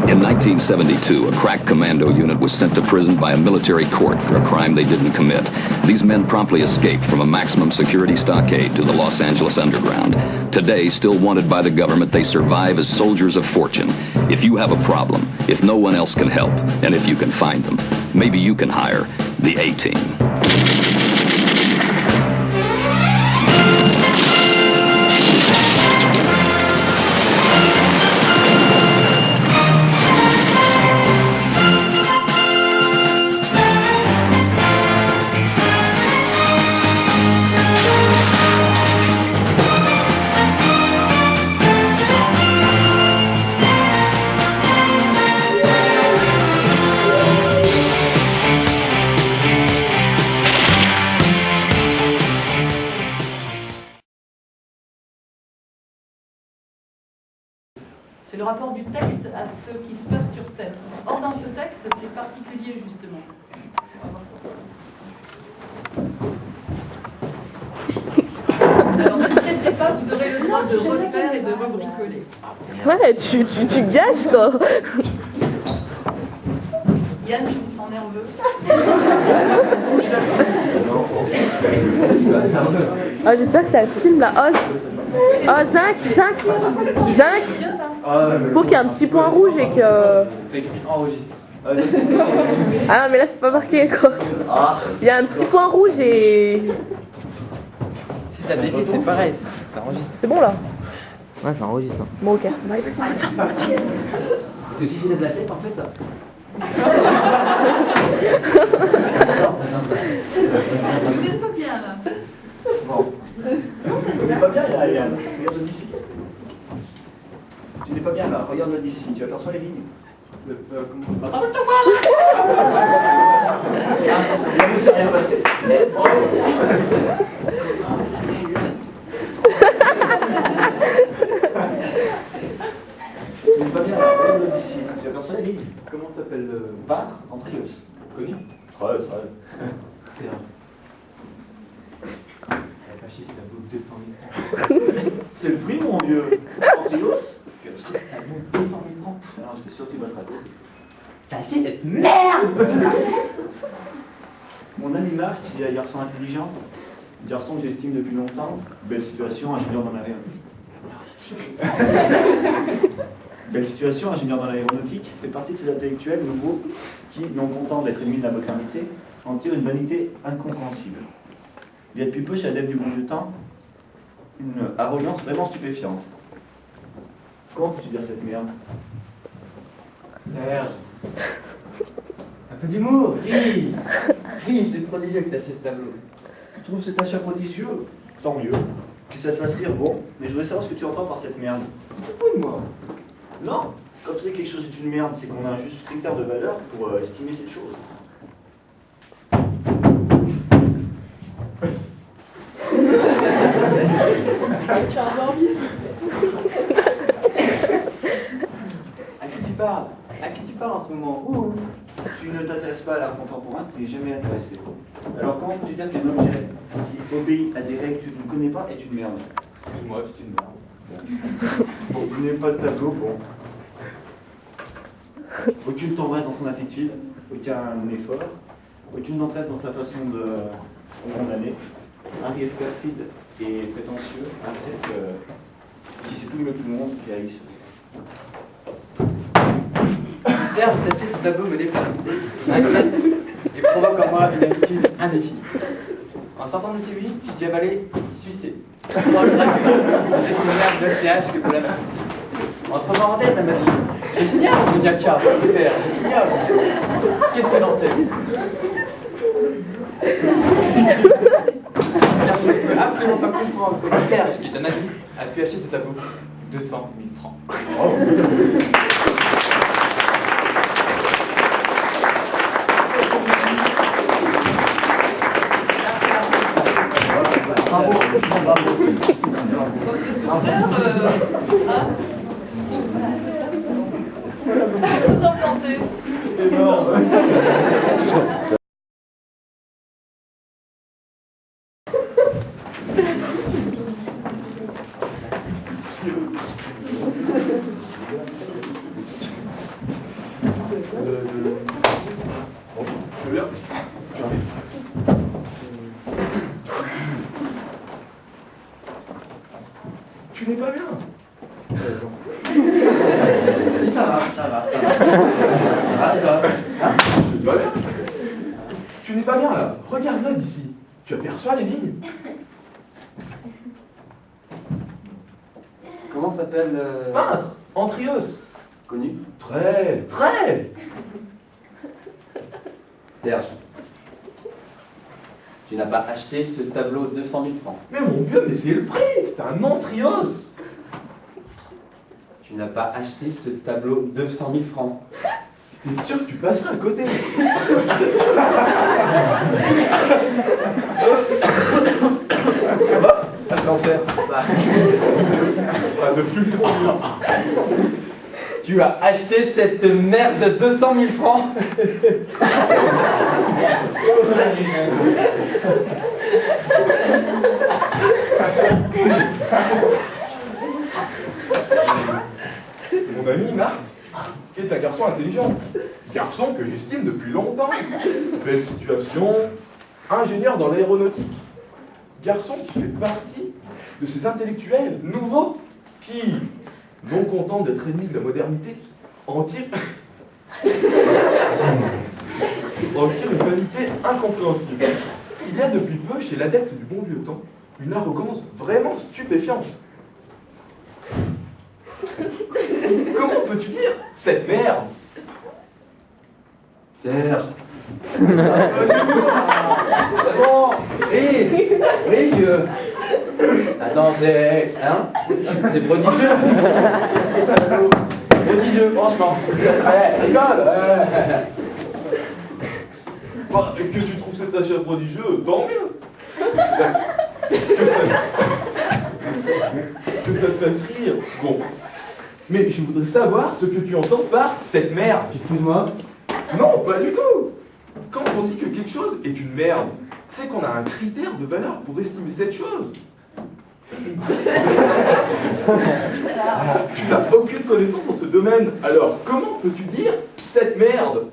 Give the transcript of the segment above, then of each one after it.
In 1972, a crack commando unit was sent to prison by a military court for a crime they didn't commit. These men promptly escaped from a maximum security stockade to the Los Angeles underground. Today, still wanted by the government, they survive as soldiers of fortune. If you have a problem, if no one else can help, and if you can find them, maybe you can hire the A-Team. C'est le rapport du texte à ce qui se passe sur scène. Or, dans ce texte, c'est particulier, justement. Alors, ne stressez pas, vous aurez le droit de refaire et de rebricoler. Ouais, tu gâches, quoi. Yann, je vous sens nerveux. Oh, j'espère que ça filme, là. Oh, Zinc. Faut qu'il y ait un petit point rouge et que... Enregistre. Ah non, mais là, c'est pas marqué, quoi. Il y a un petit point rouge et... Si ça dévie, c'est pareil, ça enregistre. C'est bon, là? Ouais, ça enregistre. Bon, ok. Parce que si j'ai de la tête, en fait, ça... Vous n'êtes pas bien, là. Bon. Tu n'es pas bien là, Yann. Regarde d'ici. Tu n'es pas bien là, regarde d'ici. Tu aperçois les lignes. Il ne s'est rien passé. Tu n'es pas bien là, regarde d'ici. Tu aperçois les lignes. Comment s'appelle le... Peintre en trios. Connu? Très. C'est un... La fasciste à bout de 200 000 francs. C'est le prix, mon vieux. En trios. À bout de 200 000 francs. Alors, j'étais sûr que tu passeras à côté. Fasciste, cette merde. Mon ami Marc, il est un garçon intelligent, un garçon que j'estime depuis longtemps. Belle situation, ingénieur dans Belle situation, ingénieur dans l'aéronautique, fait partie de ces intellectuels nouveaux qui, non contents d'être ennemis de la modernité, en tirent une vanité incompréhensible. Il y a depuis peu chez Adepte du bon vieux temps une arrogance vraiment stupéfiante. Comment peux-tu dire cette merde? Serge, un peu d'humour, ris, c'est prodigieux que t'as acheté ce tableau. Tu trouves cet achat prodigieux? Tant mieux. Que ça te fasse rire, bon, mais je voudrais savoir ce que tu entends par cette merde. Tu te fous de moi? Non, quand tu dis que quelque chose est une merde, c'est qu'on a un juste critère de valeur pour estimer cette chose. Tu as endormi. À qui tu parles? À qui tu parles en ce moment? Ouh. Tu ne t'intéresses pas à l'art contemporain, tu n'es jamais intéressé. Alors comment peux-tu dire qu'un objet qui obéit à des règles que tu ne connais pas est une merde? Excuse-moi, c'est une merde. Bon, tu n'aimes pas le tableau, bon. Aucune tendresse dans son attitude, aucun effort, aucune tendresse dans sa façon de condamner. Un rire perfide et prétentieux, un tête qui sait tout mieux que tout le monde, qui a eu Serge, d'acheter ce tableau me déplace, inquiète et provoque en moi une habitude indéfinie. En sortant de celui, j'ai dû avaler, sucer. Dans le drac, gestionnaire de l'OCH que pour la France. Entre parenthèses, elle m'a dit « Gestionnaire !» Je me dis « Tiens, faut le faire, gestionnaire !» Qu'est-ce que j'en sais? Je ne peux absolument pas comprendre comment Serge, qui est un ami, a pu acheter ce tableau 200 000 francs. Vous en plantez. énorme. Bon, tu veux bien? J'arrive. Tu n'es pas bien? Ça va. Ça va, et toi? Hein? Tu n'es pas bien? Tu n'es pas bien là. Regarde-le d'ici. Tu aperçois les lignes? Comment s'appelle Peintre, Antrios. Connu? Très, très. Serge. Tu n'as pas acheté ce tableau 200 000 francs. Mais mon Dieu, mais c'est le prix. C'est un Antrios. Tu n'as pas acheté ce tableau 200 000 francs. T'es sûr que tu passerais à côté? Attends, Serge. Pas de flux. Tu as acheté cette merde de 200 000 francs. Mon ami Marc est un garçon intelligent. Garçon que j'estime depuis longtemps. Belle situation, ingénieur dans l'aéronautique. Garçon qui fait partie de ces intellectuels nouveaux qui, non contents d'être ennemis de la modernité, en tirent une vanité incompréhensible. Il y a depuis peu, chez l'adepte du bon vieux temps, une arrogance vraiment stupéfiante. Comment peux-tu dire cette merde? Serge. Bon, oui, attends, c'est... Hein? C'est prodigieux. Prodigieux, franchement. Rigole. Bah, que tu trouves cet achat prodigieux, tant mieux. Que ça te fasse rire. Bon. Mais je voudrais savoir ce que tu entends par cette merde. Tu te fous de moi? Non, pas du tout. Quand on dit que quelque chose est une merde, c'est qu'on a un critère de valeur pour estimer cette chose. Tu n'as aucune connaissance dans ce domaine, alors comment peux-tu dire cette merde?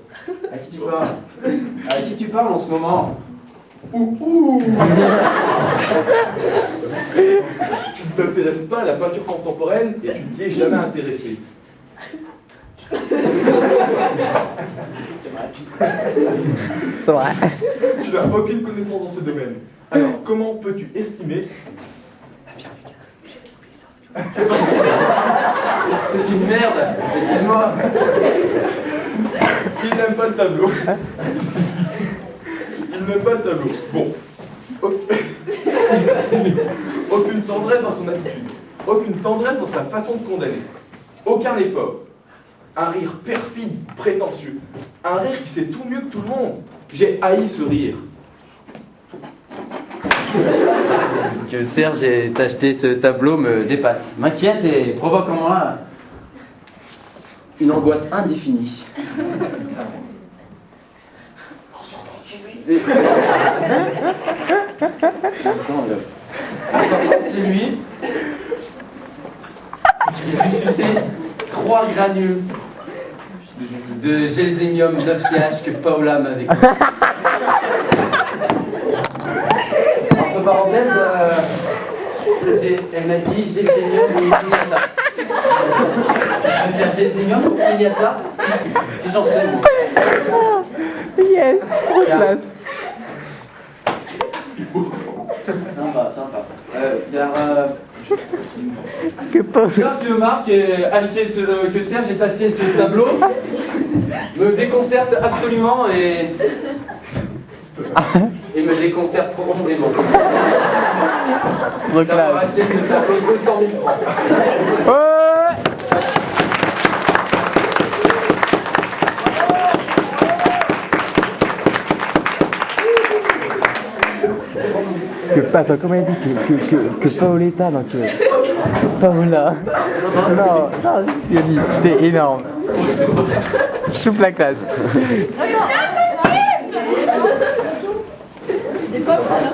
À qui tu parles? À qui tu parles en ce moment? Tu ne t'intéresses pas à la peinture contemporaine et tu ne t'y es jamais intéressé. C'est vrai. Tu n'as aucune connaissance dans ce domaine. Alors, comment peux-tu estimer... C'est une merde. Excuse-moi. Il n'aime pas le tableau. Il n'aime pas le tableau. Bon. Aucune tendresse dans son attitude. Aucune tendresse dans sa façon de condamner. Aucun effort. Un rire perfide, prétentieux. Un rire qui sait tout mieux que tout le monde. J'ai haï ce rire. Que Serge ait acheté ce tableau me dépasse, m'inquiète et provoque en moi une angoisse indéfinie. C'est lui. J'ai sucé 3 granules de gélsénium 9CH que Paola m'avait donné. Entre parenthèses, elle m'a dit gélsénium ou pignata. Elle veut dire gélsénium ou pignata? Et j'en sais moi. Yes, trop classe. Sympa. Que pauvre. Là que Marc ait acheté que Serge ait acheté ce tableau me déconcerte absolument et me déconcerte profondément. Trop D'avoir classe. acheté ce tableau 200 000 francs. Attends, comment il dit que Paoletta, donc Paola. Non, il a dit, c'était énorme. Choupe la classe. Des pommes, là.